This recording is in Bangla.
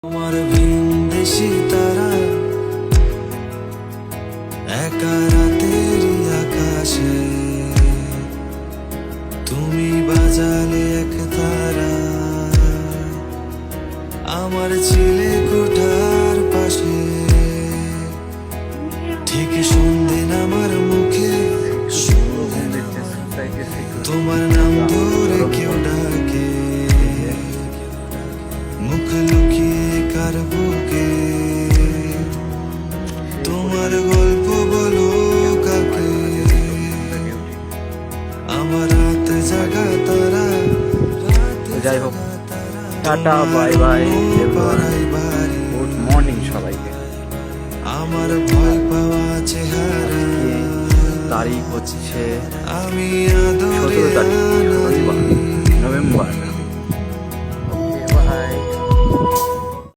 আমার ভিনদেশি তারা একা রাতের আকাশে তুমি বাজালে এক তারা আমার ছিলে কোঠার পাশে ঠিক সন্ধে আমার মুখে তোমার নাম ধরে কেউ ডাকে মুখ লুকিয়ে কার বুকে তোমার গল্প বলো কাকে আমার রাত জাগা তারা যাই হোক, tata, bye bye, good morning সবাইকে। আমার ভয় পাওয়া চেহারা তারিখ হচ্ছে আমি 17 তারিখ, রবিবার।